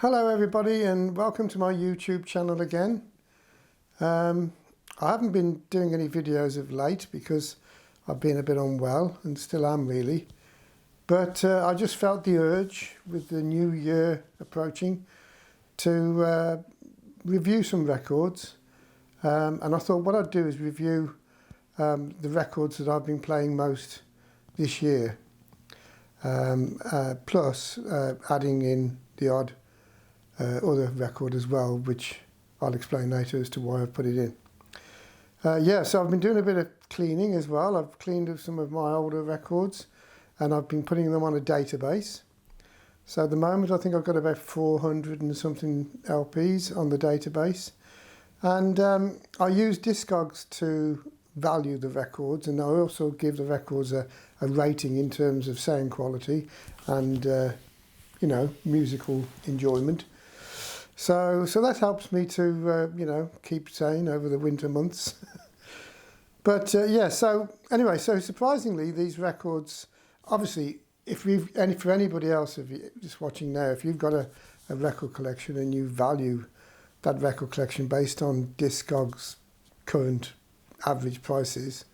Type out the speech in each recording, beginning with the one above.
Hello everybody and welcome to my YouTube channel again. I haven't been doing any videos of late because I've been a bit unwell and still am really. But I just felt the urge with the new year approaching to review some records. And I thought what I'd do is review the records that I've been playing most this year. Plus adding in the odd other record as well, which I'll explain later as to why I've put it in. So I've been doing a bit of cleaning as well. I've cleaned up some of my older records and I've been putting them on a database. So at the moment I think I've got about 400 and something LPs on the database. And I use Discogs to value the records, and I also give the records a rating in terms of sound quality and musical enjoyment. So that helps me to keep sane over the winter months. But so surprisingly these records, obviously, for anybody else just watching now, if you've got a record collection and you value that record collection based on Discogs' current average prices,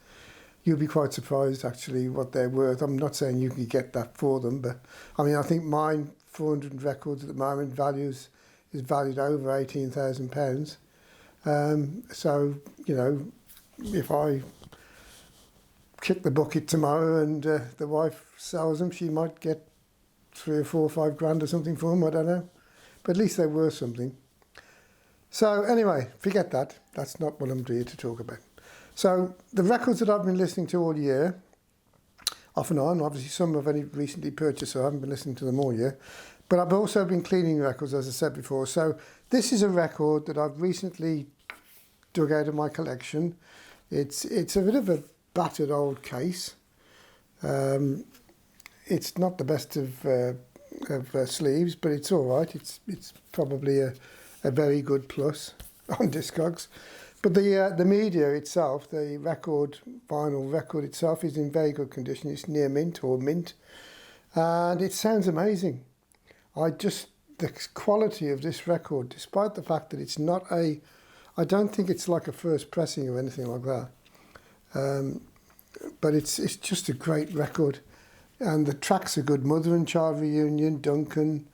you'll be quite surprised actually what they're worth. I'm not saying you can get that for them, but I mean I think mine 400 records at the moment is valued over £18,000. So if I kick the bucket tomorrow and the wife sells them, she might get 3 or 4 or 5 grand or something for them. I don't know, but at least they're worth something. So anyway, forget that. That's not what I'm here to talk about. So the records that I've been listening to all year, off and on, obviously some I've only recently purchased, so I haven't been listening to them all year. But I've also been cleaning records, as I said before. So this is a record that I've recently dug out of my collection. It's a bit of a battered old case. It's not the best of sleeves, but it's all right. It's probably a very good plus on Discogs. But the media itself, the vinyl record itself, is in very good condition. It's near mint or mint, and it sounds amazing. The quality of this record, despite the fact that it's not I don't think it's like a first pressing or anything like that. But it's just a great record, and the tracks are good. Mother and Child Reunion, Duncan,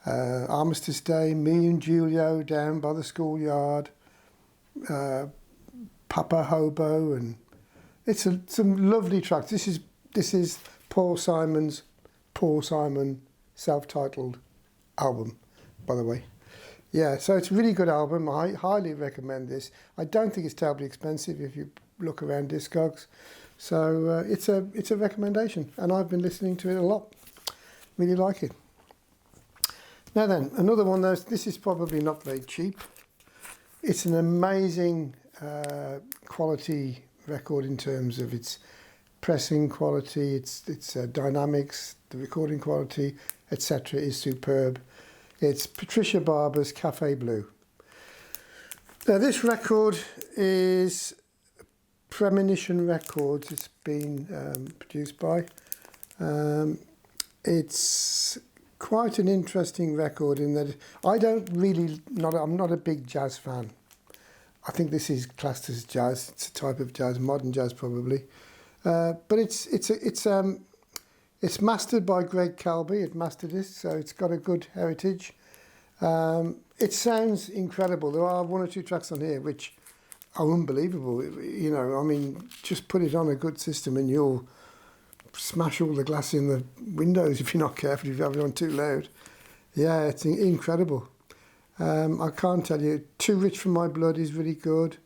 Armistice Day, Me and Julio Down by the Schoolyard, Papa Hobo, and it's some lovely tracks. This is Paul Simon's Paul Simon self-titled album, by the way. Yeah, so it's a really good album. I highly recommend this. I don't think it's terribly expensive if you look around Discogs. So it's a recommendation, and I've been listening to it a lot. Really like it. Now then, another one. This is probably not very cheap. It's an amazing quality record in terms of its pressing quality, its dynamics, the recording quality, etc. is superb. It's Patricia Barber's Cafe Blue. Now this record is Premonition Records. It's been produced by. It's quite an interesting record in that I'm not a big jazz fan. I think this is classed as jazz. It's a type of jazz, modern jazz probably. But it's mastered by Greg Calby at Masterdisc, so it's got a good heritage. It sounds incredible. There are 1 or 2 tracks on here which are unbelievable. I mean, just put it on a good system and you'll smash all the glass in the windows if you're not careful, if you have it on too loud. Yeah, it's incredible. I can't tell you. Too Rich for My Blood is really good.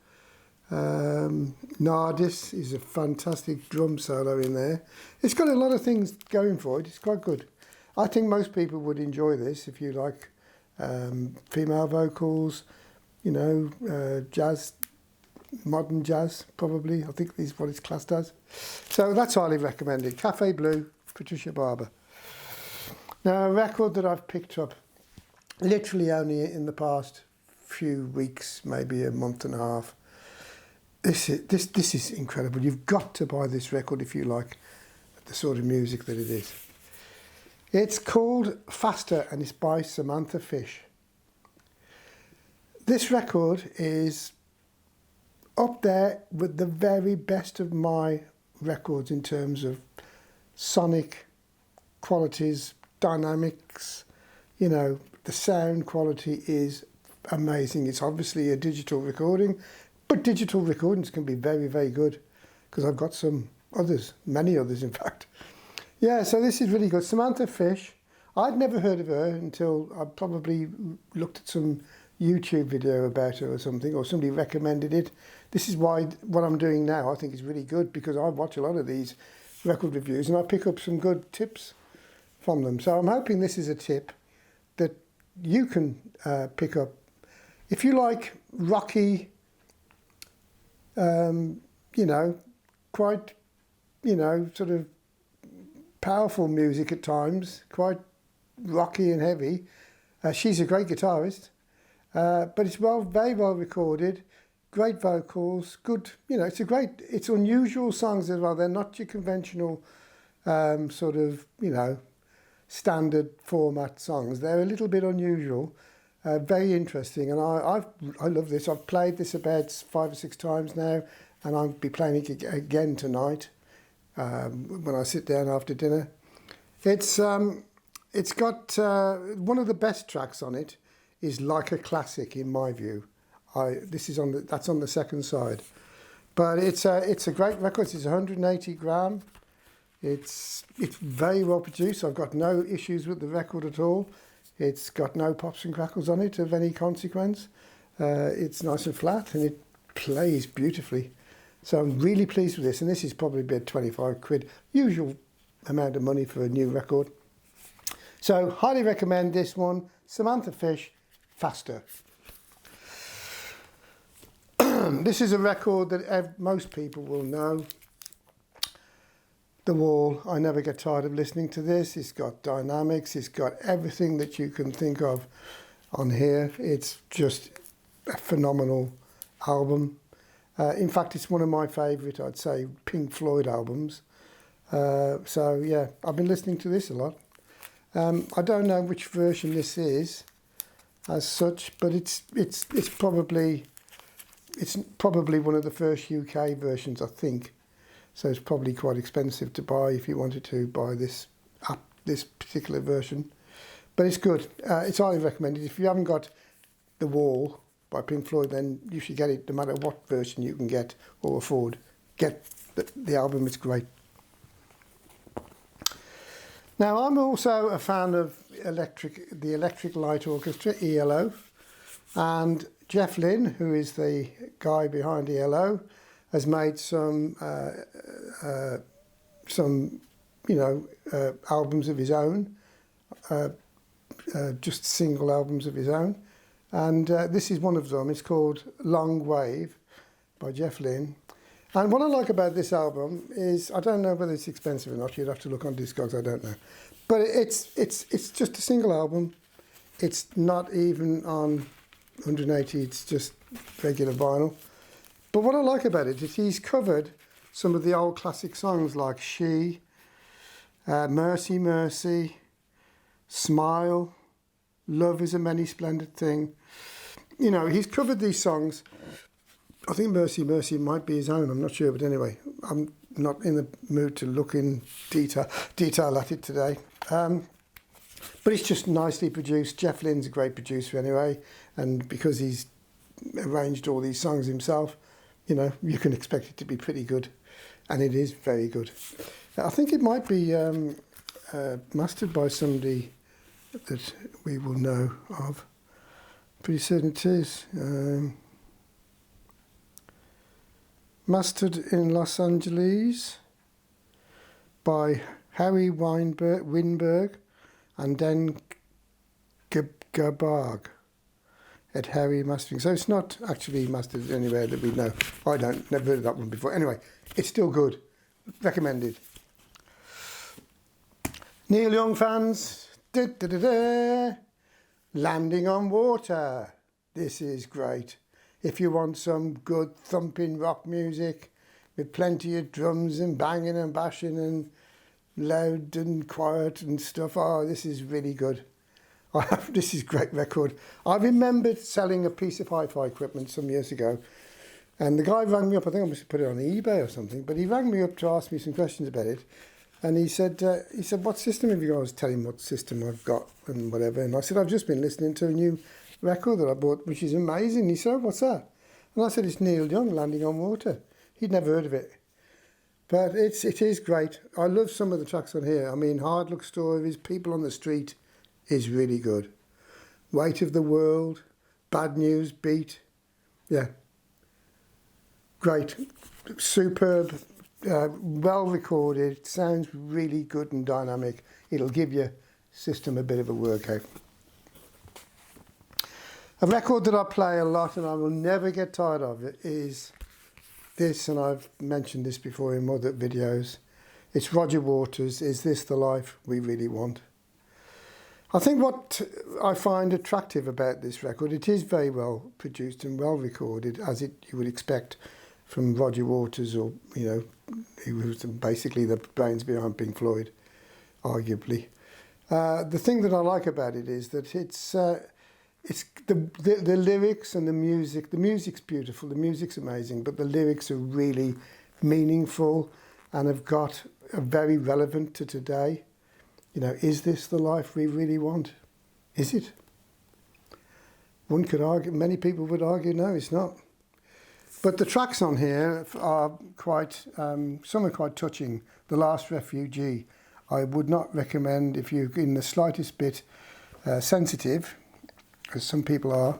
Nardis is a fantastic drum solo in there. It's got a lot of things going for it. It's quite good. I think most people would enjoy this if you like female vocals, jazz, modern jazz probably. I think this is what it's classed as. So that's highly recommended. Cafe Blue, Patricia Barber. Now a record that I've picked up literally only in the past few weeks, maybe a month and a half. This is incredible. You've got to buy this record if you like the sort of music that it is. It's called Faster and it's by Samantha Fish. This record is up there with the very best of my records in terms of sonic qualities, dynamics. You know, the sound quality is amazing. It's obviously a digital recording, but digital recordings can be very, very good, because I've got some others, many others in fact. Yeah, so this is really good. Samantha Fish. I'd never heard of her until I probably looked at some YouTube video about her or something, or somebody recommended it. This is why what I'm doing now I think is really good, because I watch a lot of these record reviews and I pick up some good tips from them. So I'm hoping this is a tip that you can pick up. If you like rocky, you know, quite, you know, sort of powerful music at times, quite rocky and heavy, she's a great guitarist, but it's very well recorded, great vocals, good, you know, it's unusual songs as well. They're not your conventional sort of, you know, standard format songs. They're a little bit unusual, very interesting, and I love this. I've played this about 5 or 6 times now, and I'll be playing it again tonight when I sit down after dinner. It's got one of the best tracks on it is Like a Classic, in my view. That's on the second side, but it's a great record. It's 180 gram. It's very well produced. I've got no issues with the record at all. It's got no pops and crackles on it of any consequence. It's nice and flat, and it plays beautifully. So I'm really pleased with this, and this is probably about 25 quid, usual amount of money for a new record. So highly recommend this one, Samantha Fish, Faster. This is a record that most people will know. The Wall. I never get tired of listening to this. It's got dynamics, it's got everything that you can think of on here. It's just a phenomenal album. In fact, it's one of my favourite, I'd say, Pink Floyd albums. So yeah, I've been listening to this a lot. I don't know which version this is as such, but it's probably one of the first UK versions, I think. So it's probably quite expensive to buy if you wanted to buy this particular version. But it's good. It's highly recommended. If you haven't got The Wall by Pink Floyd, then you should get it, no matter what version you can get or afford. Get the album, it's great. Now, I'm also a fan of the Electric Light Orchestra, ELO, and Jeff Lynne, who is the guy behind ELO, has made some albums of his own, just single albums of his own, and this is one of them. It's called Long Wave by Jeff Lynne. And what I like about this album is, I don't know whether it's expensive or not. You'd have to look on Discogs. I don't know, but it's just a single album. It's not even on 180. It's just regular vinyl. But what I like about it is he's covered some of the old classic songs like She, Mercy, Mercy, Smile, Love is a Many Splendid Thing. You know, he's covered these songs. I think Mercy, Mercy might be his own, I'm not sure, but anyway, I'm not in the mood to look in detail at it today. But it's just nicely produced. Jeff Lynne's a great producer anyway, and because he's arranged all these songs himself, you know, you can expect it to be pretty good, and it is very good. I think it might be mastered by somebody that we will know of. Pretty certain it is. Mastered in Los Angeles by Harry Weinberg and Dan Gabarg at Harry Mastering. So it's not actually mastered anywhere that we know. I never heard of that one before. Anyway, it's still good. Recommended. Neil Young fans, Landing on Water. This is great. If you want some good thumping rock music with plenty of drums and banging and bashing and loud and quiet and stuff, oh, this is really good. This is a great record. I remembered selling a piece of hi-fi equipment some years ago, and the guy rang me up. I think I must have put it on eBay or something, but he rang me up to ask me some questions about it. And he said, what system have you got? I was telling him what system I've got and whatever. And I said, I've just been listening to a new record that I bought, which is amazing. He said, oh, what's that? And I said, it's Neil Young, Landing on Water. He'd never heard of it. But it is great. I love some of the tracks on here. I mean, Hard Luck Stories, People on the Street is really good. Weight of the World, Bad News, Beat. Yeah. Great. Superb. Well recorded. Sounds really good and dynamic. It'll give your system a bit of a workout. A record that I play a lot and I will never get tired of it is this, and I've mentioned this before in other videos. It's Roger Waters' Is This the Life We Really Want? I think what I find attractive about this record, it is very well produced and well recorded, as you would expect from Roger Waters, or, you know, he was basically the brains behind Pink Floyd, arguably. The thing that I like about it is that it's the lyrics and the music. The music's beautiful, the music's amazing, but the lyrics are really meaningful and are very relevant to today. You know, is this the life we really want? Is it? One could argue, many people would argue, no, it's not. But the tracks on here are quite, some are quite touching. The Last Refugee, I would not recommend if you're in the slightest bit sensitive, as some people are.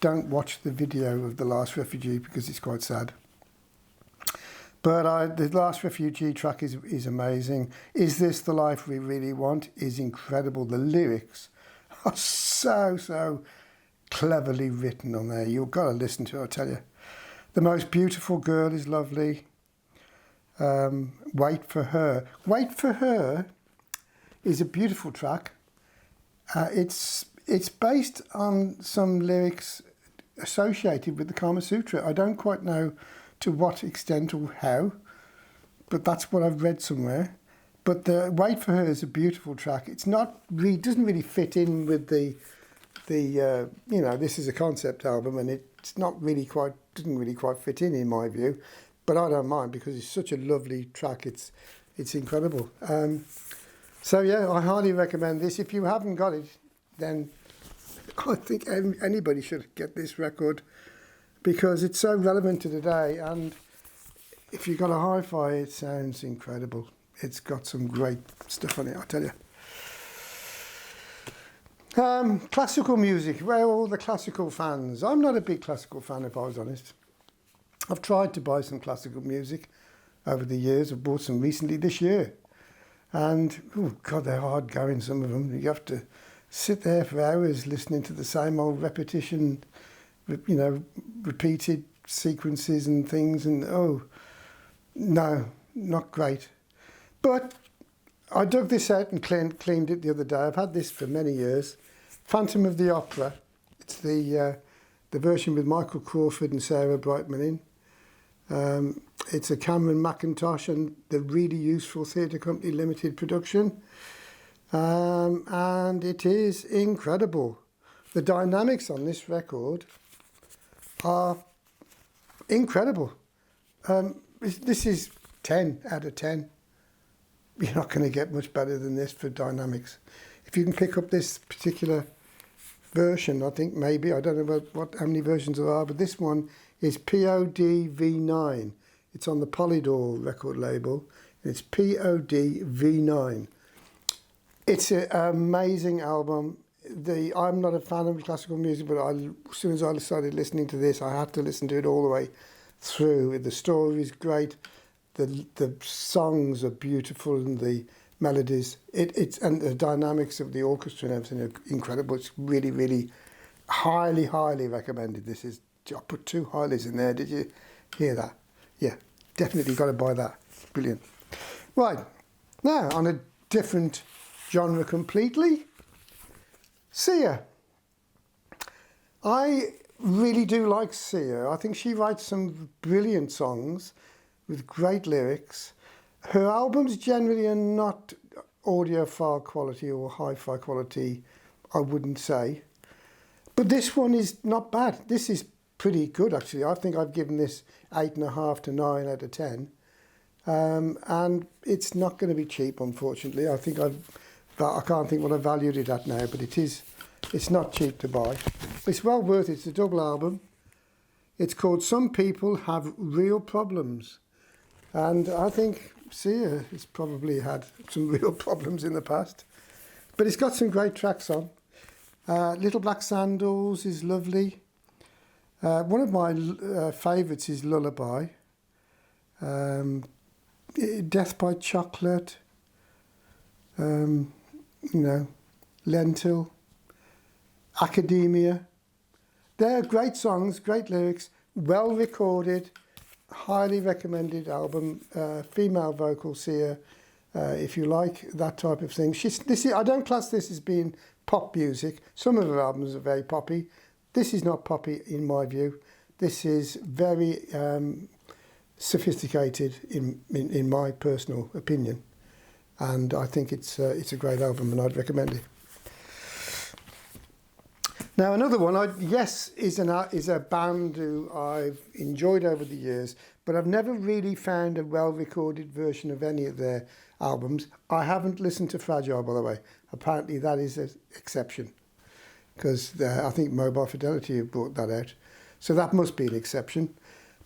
Don't watch the video of The Last Refugee because it's quite sad. But the Last Refugee track is amazing. Is This the Life We Really Want is incredible. The lyrics are so cleverly written on there. You've got to listen to it, I tell you. The Most Beautiful Girl is lovely. Wait for Her. Wait for Her is a beautiful track. It's based on some lyrics associated with the Kama Sutra. I don't quite know to what extent or how, but that's what I've read somewhere. But the Wait for Her is a beautiful track. It's not really, doesn't really fit in with the you know, this is a concept album, and it's not really quite, doesn't really quite fit in my view. But I don't mind because it's such a lovely track. It's incredible. So yeah, I highly recommend this. If you haven't got it, then I think anybody should get this record, because it's so relevant to today, and if you've got a hi-fi, it sounds incredible. It's got some great stuff on it, I tell you. Classical music, where are all the classical fans? I'm not a big classical fan, if I was honest. I've tried to buy some classical music over the years. I've bought some recently this year, and oh God, they're hard going, some of them. You have to sit there for hours listening to the same old repetition, you know, repeated sequences and things, and oh, no, not great. But I dug this out and cleaned it the other day. I've had this for many years. Phantom of the Opera. It's the version with Michael Crawford and Sarah Brightman in. It's a Cameron McIntosh and the Really Useful Theatre Company Limited production. And it is incredible. The dynamics on this record are incredible. This is 10 out of 10. You're not going to get much better than this for dynamics. If you can pick up this particular version, I think maybe, I don't know how many versions there are, but this one is POD V9. It's on the Polydor record label, and it's POD V9. It's an amazing album. I'm not a fan of classical music, but as soon as I started listening to this, I had to listen to it all the way through. The story is great. The songs are beautiful, and the melodies. And the dynamics of the orchestra and everything are incredible. It's really, really highly recommended. This is. I put 2 highlies in there. Did you hear that? Yeah, definitely got to buy that. Brilliant. Right, now on a different genre completely. Sia. I really do like Sia. I think she writes some brilliant songs with great lyrics. Her albums generally are not audiophile quality or hi-fi quality I wouldn't say. But this one is not bad. This is pretty good, actually. I think I've given this 8.5 to 9 out of 10. And it's not going to be cheap, unfortunately. I can't think what I valued it at now, but it's not cheap to buy. It's well worth it. It's a double album. It's called Some People Have Real Problems. And I think Sia has probably had some real problems in the past. But it's got some great tracks on. Little Black Sandals is lovely. One of my favourites is Lullaby. Death by Chocolate. Lentil. Academia. They're great songs, great lyrics, well recorded, highly recommended album. Female vocal Sia, if you like that type of thing. I don't class this as being pop music. Some of her albums are very poppy. This is not poppy in my view. This is very sophisticated in my personal opinion, and I think it's a great album, and I'd recommend it. Now another one, is a band who I've enjoyed over the years, but I've never really found a well-recorded version of any of their albums. I haven't listened to Fragile, by the way. Apparently that is an exception, because I think Mobile Fidelity have brought that out. So that must be an exception.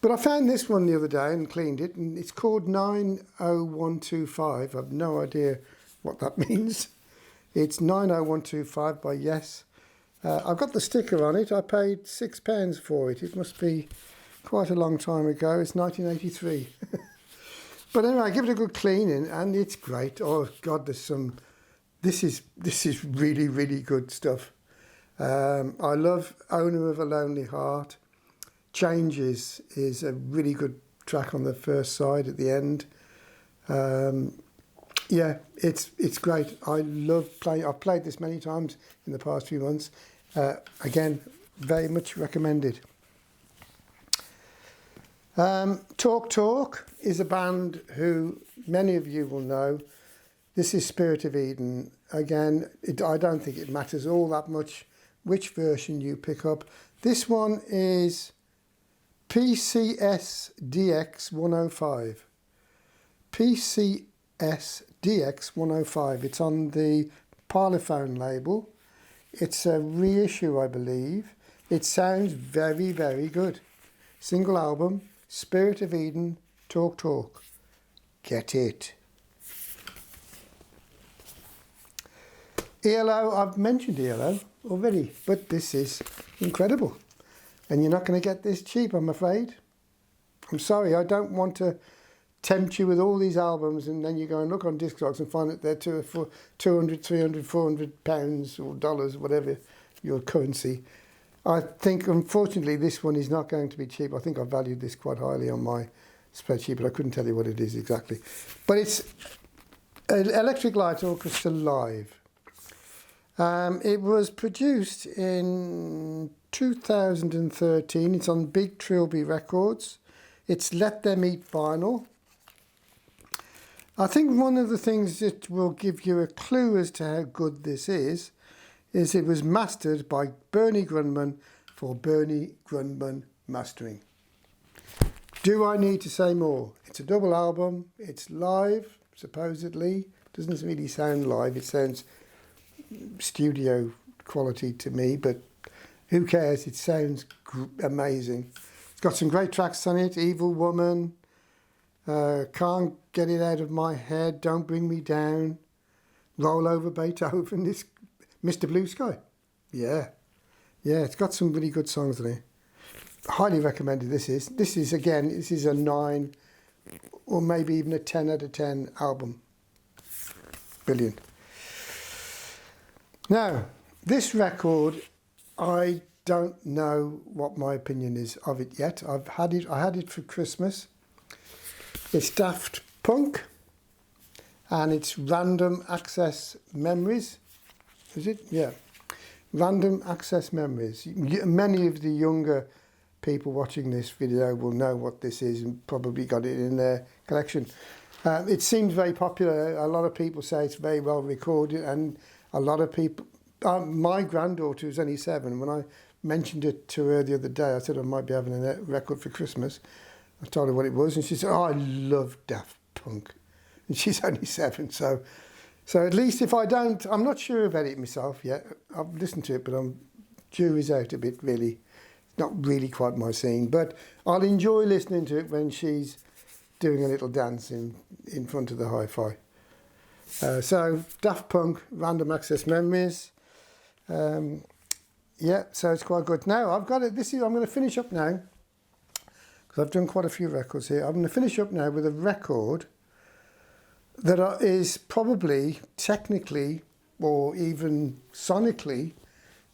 But I found this one the other day and cleaned it, and it's called 90125. I've no idea what that means. It's 90125 by Yes. I've got the sticker on it. I paid £6 for it. It must be quite a long time ago. It's 1983. But anyway, I give it a good cleaning, and it's great. Oh God, this is really, really good stuff. I love Owner of a Lonely Heart. Changes is a really good track on the first side at the end. Yeah, it's great. I love playing. I've played this many times in the past few months. Again, very much recommended. Talk Talk is a band who many of you will know. This is Spirit of Eden. Again, I don't think it matters all that much which version you pick up. This one is PCS DX 105. PCS DX 105. It's on the Parlophone label. It's a reissue, I believe. It sounds very, very good. Single album, Spirit of Eden, Talk Talk. Get it. ELO, I've mentioned ELO already, but this is incredible. And you're not going to get this cheap, I'm afraid. I'm sorry, I don't want to tempt you with all these albums and then you go and look on Discogs and find that they're for 200, 300, 400 pounds or dollars, whatever your currency. I think, unfortunately, this one is not going to be cheap. I think I valued this quite highly on my spreadsheet, but I couldn't tell you what it is exactly. But it's Electric Light Orchestra Live. It was produced in 2013. It's on Big Trilby Records. It's Let Them Eat vinyl. I think one of the things that will give you a clue as to how good this is it was mastered by Bernie Grundman for Bernie Grundman Mastering. Do I need to say more? It's a double album. It's live, supposedly. Doesn't really sound live. It sounds studio quality to me, but who cares? It sounds amazing. It's got some great tracks on it. Evil Woman, Can't Get It Out of My Head, Don't Bring Me Down, Roll Over Beethoven, this Mr. Blue Sky. Yeah, it's got some really good songs in it. Highly recommended this is. This is a 9 or maybe even a 10 out of 10 album. Brilliant. Now, this record, I don't know what my opinion is of it yet. I had it for Christmas. It's Daft Punk, and it's Random Access Memories. Is it? Yeah. Random Access Memories. Many of the younger people watching this video will know what this is and probably got it in their collection. It seems very popular. A lot of people say it's very well recorded, and a lot of my granddaughter who's only 7, when I mentioned it to her the other day, I said I might be having a record for Christmas. I told her what it was, and she said, "Oh, I love Daft Punk," and she's only 7, so at least if I don't, I'm not sure about it myself yet. I've listened to it, but jury's out a bit, really. It's not really quite my scene, but I'll enjoy listening to it when she's doing a little dance in front of the hi-fi. So Daft Punk, Random Access Memories. Yeah, so it's quite good. Now I've got it. I'm going to finish up now because I've done quite a few records here. I'm going to finish up now with a record that is probably technically or even sonically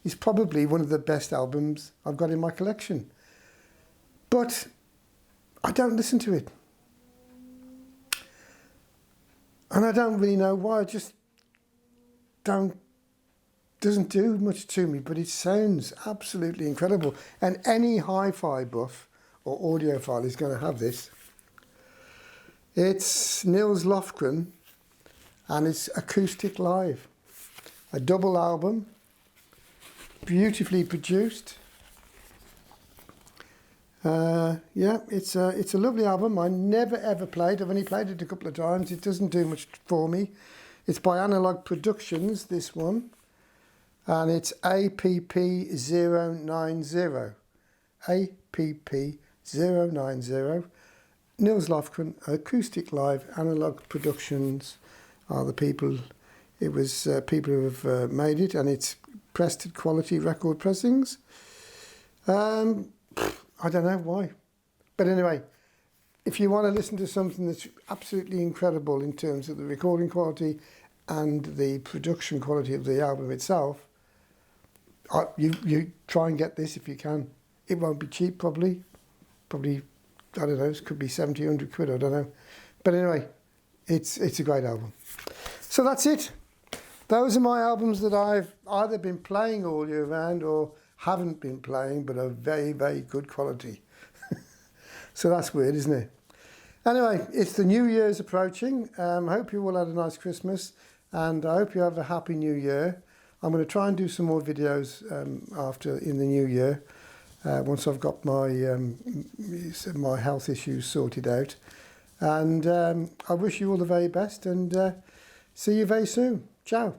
is probably one of the best albums I've got in my collection. But I don't listen to it. And I don't really know why. I just doesn't do much to me, but it sounds absolutely incredible. And any hi-fi buff or audiophile is going to have this. It's Nils Lofgren, and it's Acoustic Live. A double album, beautifully produced. Yeah, it's a lovely album. I never ever played. I've only played it a couple of times. It doesn't do much for me. It's by Analog Productions, this one, and it's APP090. APP090. Nils Lofgren, Acoustic Live, Analog Productions are the people. It was people who have made it, and it's pressed quality record pressings. I don't know why. But anyway, if you want to listen to something that's absolutely incredible in terms of the recording quality and the production quality of the album itself, you try and get this if you can. It won't be cheap, probably, I don't know, it could be 70, 100 quid, I don't know. But anyway, it's a great album. So that's it. Those are my albums that I've either been playing all year round or haven't been playing, but are very, very good quality. So that's weird, isn't it? Anyway, it's the New Year's approaching. I hope you all had a nice Christmas, and I hope you have a happy New Year. I'm going to try and do some more videos in the New Year, once I've got my health issues sorted out. And I wish you all the very best, and see you very soon. Ciao.